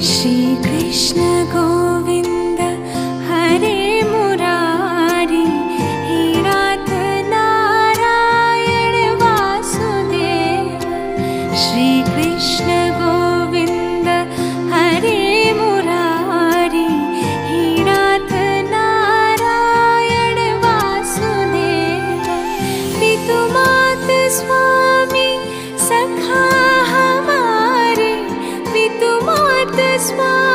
श्री कृष्ण गोविंद हरे मुरारी, हे नाथ नारायण वासुदेव। श्री कृष्ण गोविंद हरे मुरारी, हे नाथ नारायण वासुदेव। पितु मात स्वामी सखा हमारे, पितु मात स्वामी